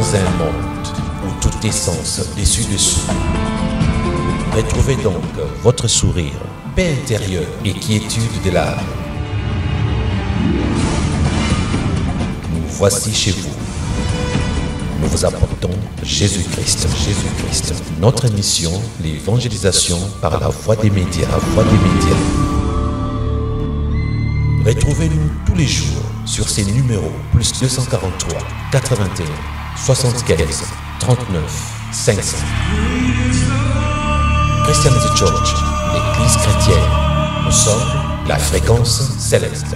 dans un monde où tout est sens dessus-dessous. Retrouvez donc votre sourire, paix intérieure et quiétude de l'âme. Nous voici chez vous. Nous vous apportons Jésus-Christ. Notre mission, l'évangélisation par la voie des médias. Retrouvez-nous tous les jours sur ces numéros +243 81 75 39 500. Christianity Church, l'église chrétienne. Nous sommes la fréquence céleste.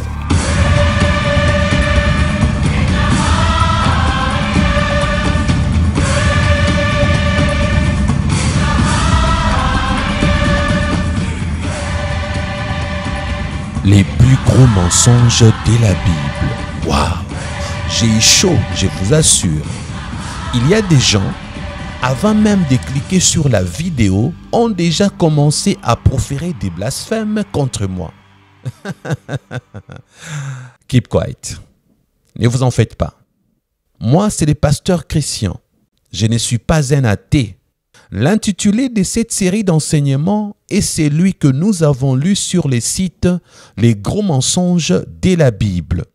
Les plus gros mensonges de la Bible. Waouh! J'ai eu chaud, je vous assure. Il y a des gens, avant même de cliquer sur la vidéo, ont déjà commencé à proférer des blasphèmes contre moi. Keep quiet. Ne vous en faites pas. Moi, c'est le pasteur Christian. Je ne suis pas un athée. L'intitulé de cette série d'enseignements est celui que nous avons lu sur les sites « Les gros mensonges de la Bible ».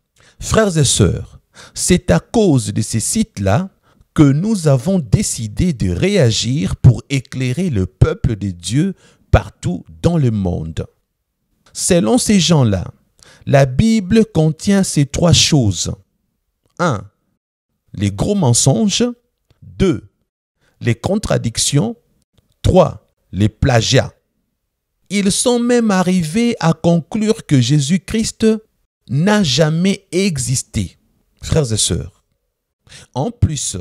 Frères et sœurs, c'est à cause de ces sites-là que nous avons décidé de réagir pour éclairer le peuple de Dieu partout dans le monde. Selon ces gens-là, la Bible contient ces trois choses. 1. Les gros mensonges. 2. Les contradictions. 3. Les plagiats. Ils sont même arrivés à conclure que Jésus-Christ n'a jamais existé, frères et sœurs. En plus,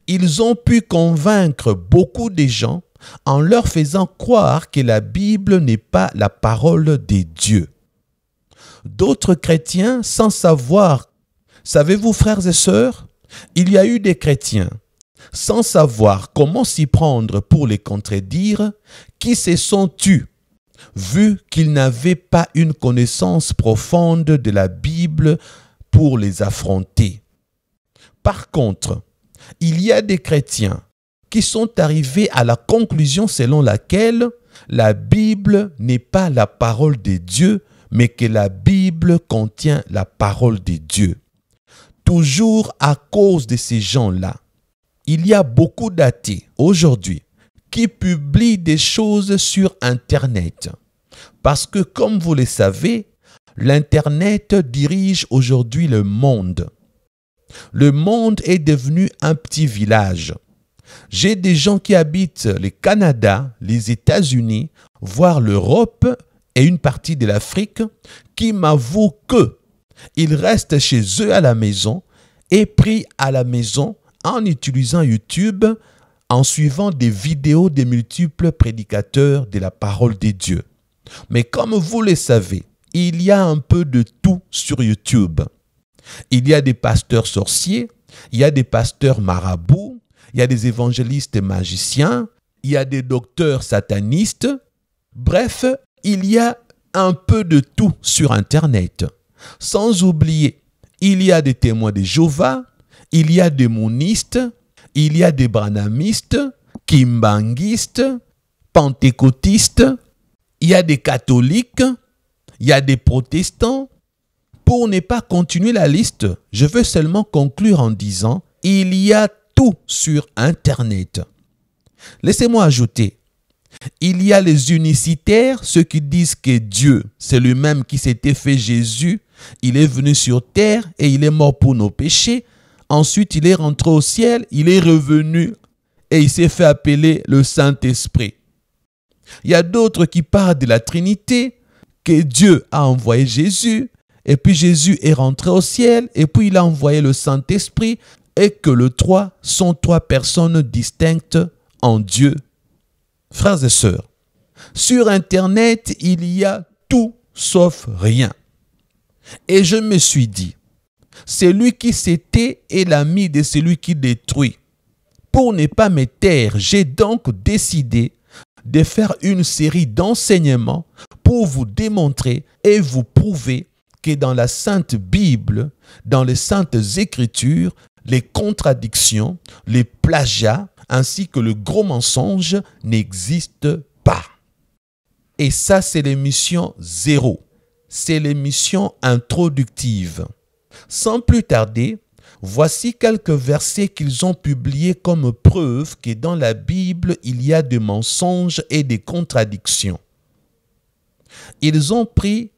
ils ont pu convaincre beaucoup de gens en leur faisant croire que la Bible n'est pas la parole de Dieu. D'autres chrétiens, sans savoir, savez-vous, frères et sœurs, il y a eu des chrétiens, sans savoir comment s'y prendre pour les contredire, qui se sont tus, vu qu'ils n'avaient pas une connaissance profonde de la Bible pour les affronter. Par contre, il y a des chrétiens qui sont arrivés à la conclusion selon laquelle la Bible n'est pas la parole de Dieu, mais que la Bible contient la parole de Dieu. Toujours à cause de ces gens-là, il y a beaucoup d'athées aujourd'hui qui publient des choses sur Internet. Parce que, comme vous le savez, l'Internet dirige aujourd'hui le monde. Le monde est devenu un petit village. J'ai des gens qui habitent le Canada, les États-Unis, voire l'Europe et une partie de l'Afrique, qui m'avouent qu'ils restent chez eux à la maison et prient à la maison en utilisant YouTube, en suivant des vidéos de multiples prédicateurs de la parole de Dieu. Mais comme vous le savez, il y a un peu de tout sur YouTube. Il y a des pasteurs sorciers, il y a des pasteurs marabouts, il y a des évangélistes magiciens, il y a des docteurs satanistes. Bref, il y a un peu de tout sur Internet. Sans oublier, il y a des témoins de Jéhovah, il y a des monistes, il y a des branhamistes, kimbanguistes, pentecôtistes, il y a des catholiques, il y a des protestants. Pour ne pas continuer la liste, je veux seulement conclure en disant il y a tout sur Internet. Laissez-moi ajouter, il y a les unicitaires, ceux qui disent que Dieu, c'est lui-même qui s'était fait Jésus, il est venu sur terre et il est mort pour nos péchés. Ensuite, il est rentré au ciel, il est revenu et il s'est fait appeler le Saint-Esprit. Il y a d'autres qui parlent de la Trinité, que Dieu a envoyé Jésus, et puis Jésus est rentré au ciel, et puis il a envoyé le Saint-Esprit, et que les trois sont trois personnes distinctes en Dieu. Frères et sœurs, sur Internet, il y a tout sauf rien. Et je me suis dit, celui qui s'était est l'ami de celui qui détruit. Pour ne pas me taire, j'ai donc décidé de faire une série d'enseignements pour vous démontrer et vous prouver que dans la Sainte Bible, dans les Saintes Écritures, les contradictions, les plagiats, ainsi que le gros mensonge n'existent pas. Et ça, c'est l'émission 0. C'est l'émission introductive. Sans plus tarder, voici quelques versets qu'ils ont publiés comme preuve que dans la Bible, il y a des mensonges et des contradictions. Ils ont pris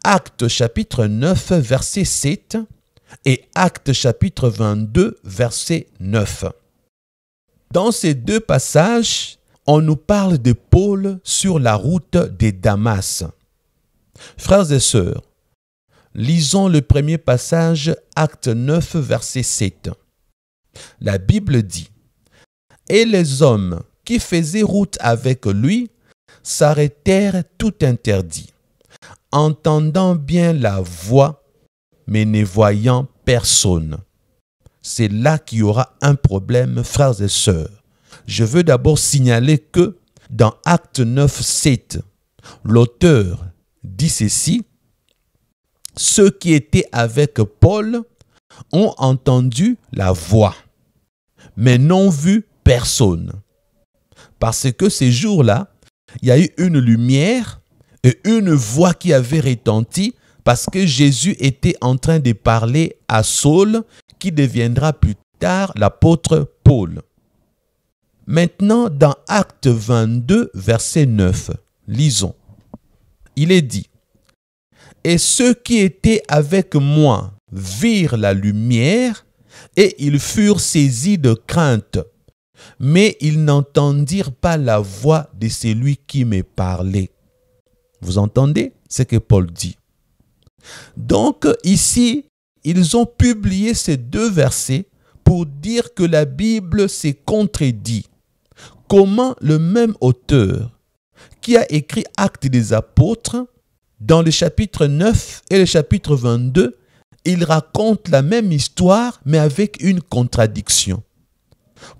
Actes chapitre 9, verset 7 et Actes chapitre 22, verset 9. Dans ces deux passages, on nous parle de Paul sur la route de Damas. Frères et sœurs, lisons le premier passage, Acte 9, verset 7. La Bible dit « Et les hommes qui faisaient route avec lui s'arrêtèrent tout interdits, entendant bien la voix, mais ne voyant personne. » C'est là qu'il y aura un problème, frères et sœurs. Je veux d'abord signaler que dans Acte 9, 7, l'auteur dit ceci: « Ceux qui étaient avec Paul ont entendu la voix, mais n'ont vu personne. » Parce que ces jours-là, il y a eu une lumière et une voix qui avait retenti parce que Jésus était en train de parler à Saul, qui deviendra plus tard l'apôtre Paul. Maintenant, dans Acte 22, verset 9, lisons. Il est dit « Et ceux qui étaient avec moi virent la lumière, et ils furent saisis de crainte, mais ils n'entendirent pas la voix de celui qui me parlait. » Vous entendez ce que Paul dit? Donc ici, ils ont publié ces deux versets pour dire que la Bible s'est contredit. Comment le même auteur qui a écrit Actes des Apôtres, dans le chapitre 9 et le chapitre 22, il raconte la même histoire mais avec une contradiction.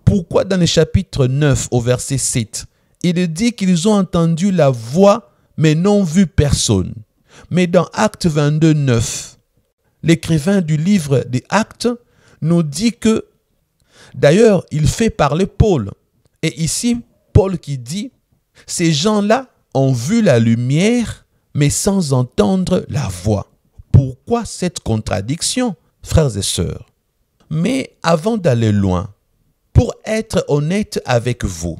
Pourquoi dans le chapitre 9 au verset 7, il dit qu'ils ont entendu la voix mais n'ont vu personne? Mais dans Actes 22, 9, l'écrivain du livre des Actes nous dit que, d'ailleurs, il fait parler Paul. Et ici, Paul qui dit, ces gens-là ont vu la lumière, mais sans entendre la voix. Pourquoi cette contradiction, frères et sœurs? Mais avant d'aller loin, pour être honnête avec vous,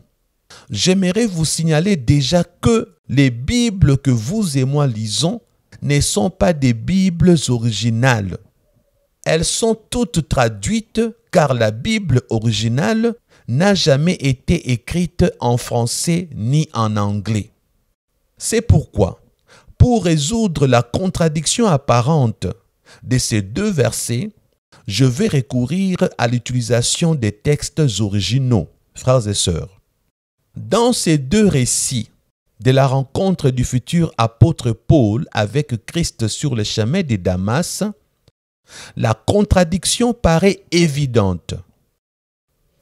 j'aimerais vous signaler déjà que les Bibles que vous et moi lisons ne sont pas des Bibles originales. Elles sont toutes traduites car la Bible originale n'a jamais été écrite en français ni en anglais. C'est pourquoi, pour résoudre la contradiction apparente de ces deux versets, je vais recourir à l'utilisation des textes originaux, frères et sœurs. Dans ces deux récits de la rencontre du futur apôtre Paul avec Christ sur le chemin de Damas, la contradiction paraît évidente.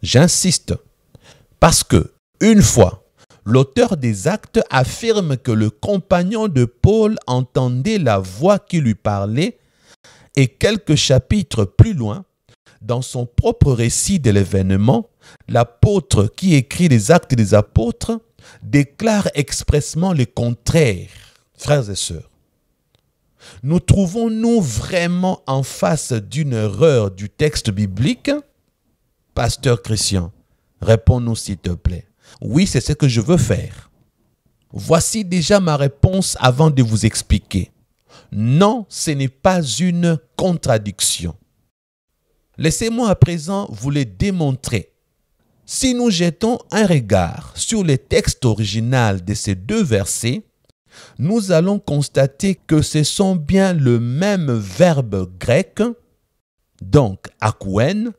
J'insiste, parce que, une fois, l'auteur des Actes affirme que le compagnon de Paul entendait la voix qui lui parlait, et quelques chapitres plus loin, dans son propre récit de l'événement, l'apôtre qui écrit les Actes des Apôtres déclare expressément le contraire. Frères et sœurs, nous trouvons-nous vraiment en face d'une erreur du texte biblique? Pasteur Christian, réponds-nous s'il te plaît. Oui, c'est ce que je veux faire. Voici déjà ma réponse avant de vous expliquer. Non, ce n'est pas une contradiction. Laissez-moi à présent vous le démontrer. Si nous jetons un regard sur le texte original de ces deux versets, nous allons constater que ce sont bien le même verbe grec, donc akouen,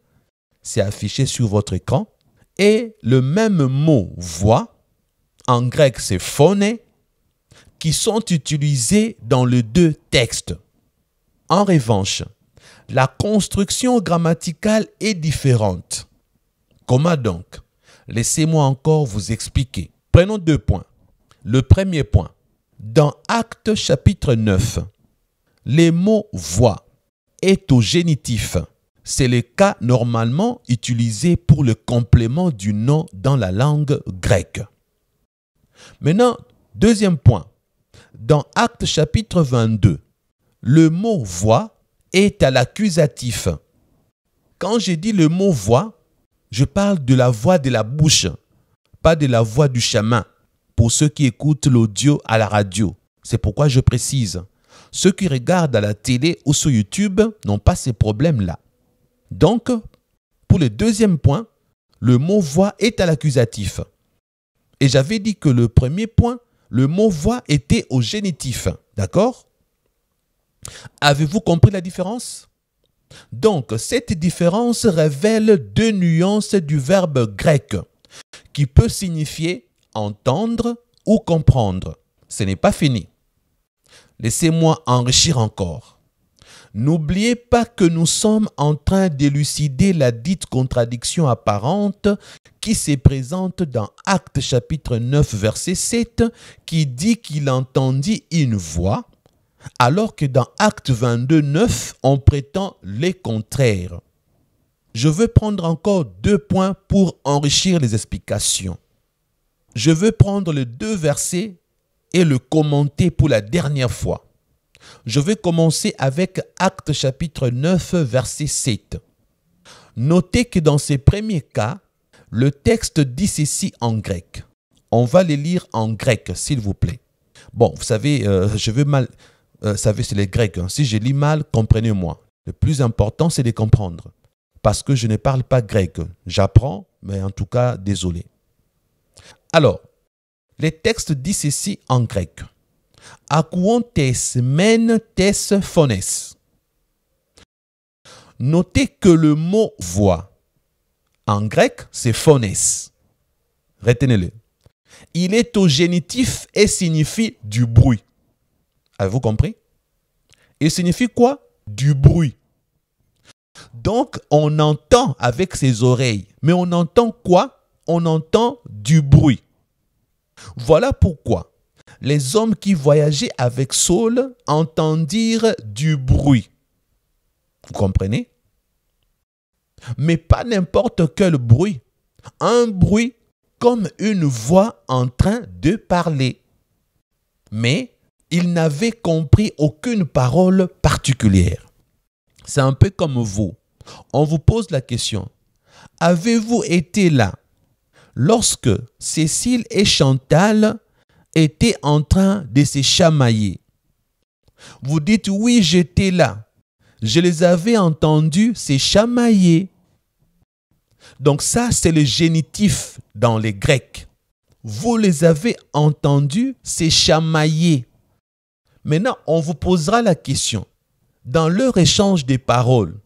c'est affiché sur votre écran, et le même mot voix, en grec c'est phone, qui sont utilisés dans les deux textes. En revanche, la construction grammaticale est différente. Comment donc? Laissez-moi encore vous expliquer. Prenons 2 points. Le premier point, dans Actes chapitre 9, le mot voix est au génitif, c'est le cas normalement utilisé pour le complément du nom dans la langue grecque. Maintenant, deuxième point. Dans Actes chapitre 22, le mot « voix » est à l'accusatif. Quand je dis le mot « voix », je parle de la voix de la bouche, pas de la voix du chaman, pour ceux qui écoutent l'audio à la radio. C'est pourquoi je précise. Ceux qui regardent à la télé ou sur YouTube n'ont pas ces problèmes-là. Donc, pour le deuxième point, le mot « voix » est à l'accusatif. Et j'avais dit que le premier point, le mot « voix » était au génitif. D'accord? Avez-vous compris la différence? Donc, cette différence révèle deux nuances du verbe grec qui peut signifier entendre ou comprendre. Ce n'est pas fini. Laissez-moi enrichir encore. N'oubliez pas que nous sommes en train d'élucider la dite contradiction apparente qui se présente dans Actes chapitre 9 verset 7 qui dit qu'il entendit une voix, alors que dans Actes 22 9 on prétend les contraires. Je veux prendre encore 2 points pour enrichir les explications. Je veux prendre les 2 versets et le commenter pour la dernière fois. Je vais commencer avec Actes chapitre 9, verset 7. Notez que dans ces premiers cas, le texte dit ceci en grec. On va les lire en grec, s'il vous plaît. Bon, vous savez, c'est les grecs. Hein. Si je lis mal, comprenez-moi. Le plus important, c'est de comprendre. Parce que je ne parle pas grec. J'apprends, mais en tout cas, désolé. Alors, les textes disent ceci en grec. Akouon tes men tes phones. Notez que le mot voix, en grec, c'est phones. Retenez-le. Il est au génitif et signifie du bruit. Avez-vous compris? Il signifie quoi? Du bruit. Donc, on entend avec ses oreilles. Mais on entend quoi? On entend du bruit. Voilà pourquoi les hommes qui voyageaient avec Saul entendirent du bruit. Vous comprenez? Mais pas n'importe quel bruit. Un bruit comme une voix en train de parler. Mais ils n'avaient compris aucune parole particulière. C'est un peu comme vous. On vous pose la question. Avez-vous été là lorsque Cécile et Chantal étaient en train de se chamailler? Vous dites oui, j'étais là. Je les avais entendus se chamailler. Donc ça, c'est le génitif dans les Grecs. Vous les avez entendus se chamailler. Maintenant, on vous posera la question. Dans leur échange des paroles,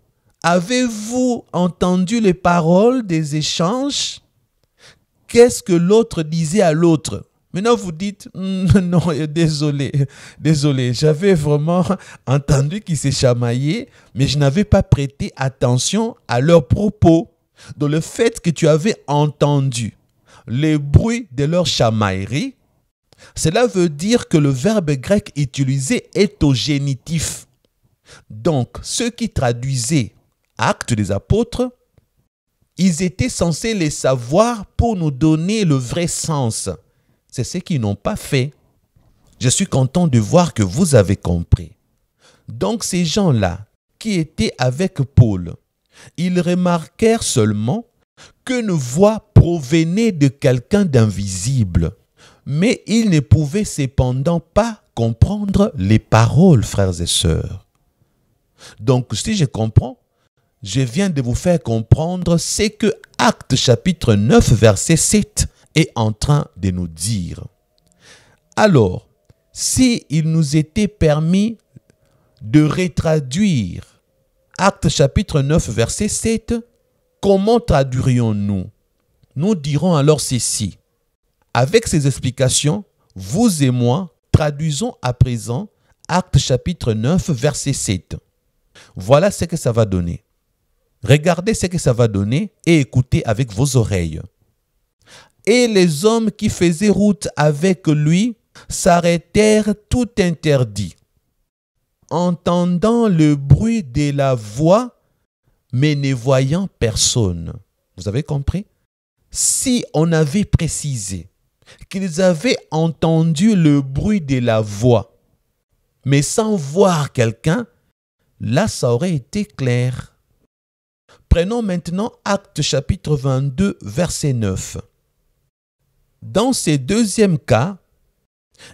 avez-vous entendu les paroles des échanges? Qu'est-ce que l'autre disait à l'autre? Maintenant, vous dites, non, désolé, j'avais vraiment entendu qu'ils se chamaillaient, mais je n'avais pas prêté attention à leurs propos. Donc, le fait que tu avais entendu les bruits de leur chamaillerie, cela veut dire que le verbe grec utilisé est au génitif. Donc, ceux qui traduisaient Actes des Apôtres, ils étaient censés les savoir pour nous donner le vrai sens. C'est ce qu'ils n'ont pas fait. Je suis content de voir que vous avez compris. Donc ces gens-là qui étaient avec Paul, ils remarquèrent seulement qu'une voix provenait de quelqu'un d'invisible. Mais ils ne pouvaient cependant pas comprendre les paroles, frères et sœurs. Donc si je comprends, je viens de vous faire comprendre ce que Actes chapitre 9, verset 7 est en train de nous dire. Alors, s'il nous était permis de retraduire Actes chapitre 9, verset 7, comment traduirions-nous? Nous dirons alors ceci. Avec ces explications, vous et moi traduisons à présent Actes chapitre 9, verset 7. Voilà ce que ça va donner. Regardez ce que ça va donner et écoutez avec vos oreilles. Et les hommes qui faisaient route avec lui s'arrêtèrent tout interdits, entendant le bruit de la voix mais ne voyant personne. Vous avez compris? Si on avait précisé qu'ils avaient entendu le bruit de la voix, mais sans voir quelqu'un, là, ça aurait été clair. Prenons maintenant Actes chapitre 22, verset 9. Dans ce deuxième cas,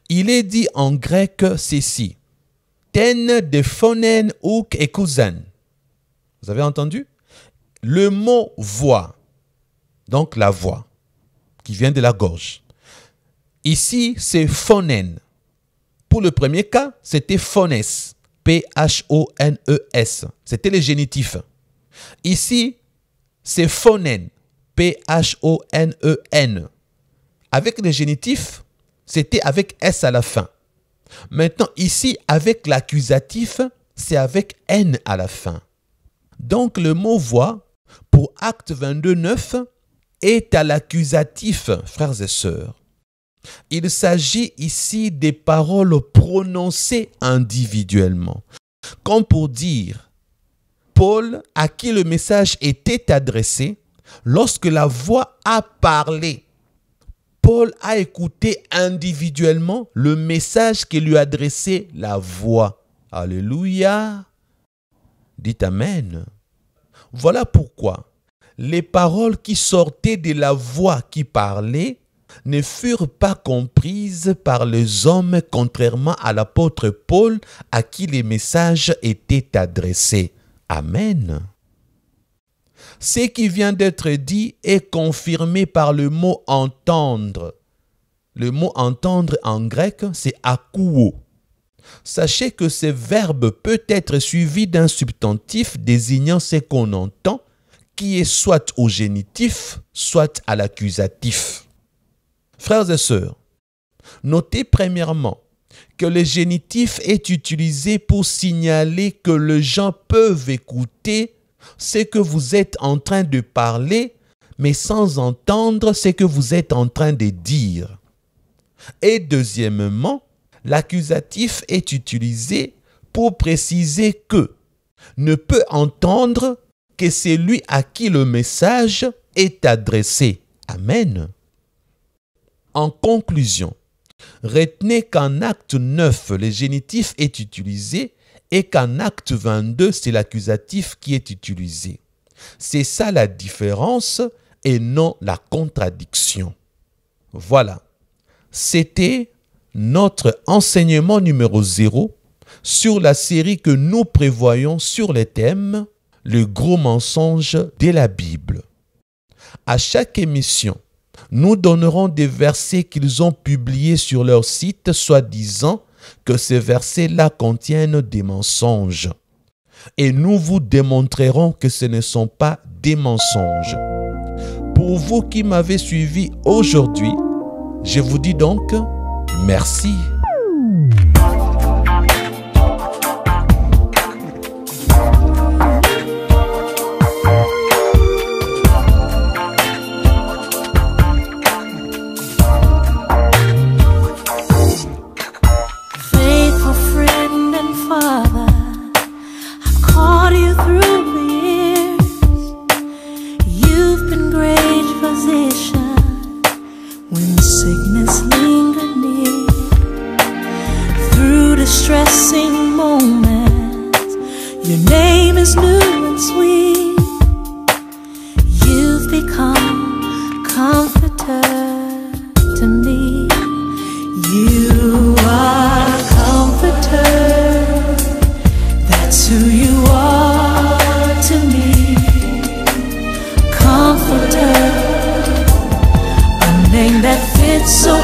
il est dit en grec ceci. Ten de phonen ouk ekousan. Vous avez entendu? Le mot voix, donc la voix, qui vient de la gorge. Ici, c'est phonen. Pour le premier cas, c'était phones. P-H-O-N-E-S. C'était le génitif. Ici, c'est phonen. P-H-O-N-E-N. Avec le génitif, c'était avec S à la fin. Maintenant, ici, avec l'accusatif, c'est avec N à la fin. Donc, le mot voix, pour Acte 22, 9, est à l'accusatif, frères et sœurs. Il s'agit ici des paroles prononcées individuellement. Comme pour dire, Paul, à qui le message était adressé, lorsque la voix a parlé, Paul a écouté individuellement le message que lui adressait la voix. Alléluia. Dites Amen. Voilà pourquoi les paroles qui sortaient de la voix qui parlait ne furent pas comprises par les hommes, contrairement à l'apôtre Paul à qui les messages étaient adressés. Amen. Ce qui vient d'être dit est confirmé par le mot « entendre ». Le mot « entendre » en grec, c'est « akouo ». Sachez que ce verbe peut être suivi d'un substantif désignant ce qu'on entend, qui est soit au génitif, soit à l'accusatif. Frères et sœurs, notez premièrement que le génitif est utilisé pour signaler que les gens peuvent écouter ce que vous êtes en train de parler, mais sans entendre ce que vous êtes en train de dire. Et deuxièmement, l'accusatif est utilisé pour préciser que ne peut entendre que celui à qui le message est adressé. Amen. En conclusion, retenez qu'en acte 9, le génitif est utilisé et qu'en acte 22, c'est l'accusatif qui est utilisé. C'est ça la différence et non la contradiction. Voilà. C'était notre enseignement numéro 0 sur la série que nous prévoyons sur le thème « Le gros mensonge de la Bible ». À chaque émission, nous donnerons des versets qu'ils ont publiés sur leur site, soi-disant que ces versets-là contiennent des mensonges. Et nous vous démontrerons que ce ne sont pas des mensonges. Pour vous qui m'avez suivi aujourd'hui, je vous dis donc merci. Distressing moments, your name is new and sweet. You've become comforter to me. You are comforter. That's who you are to me. Comforter, a name that fits so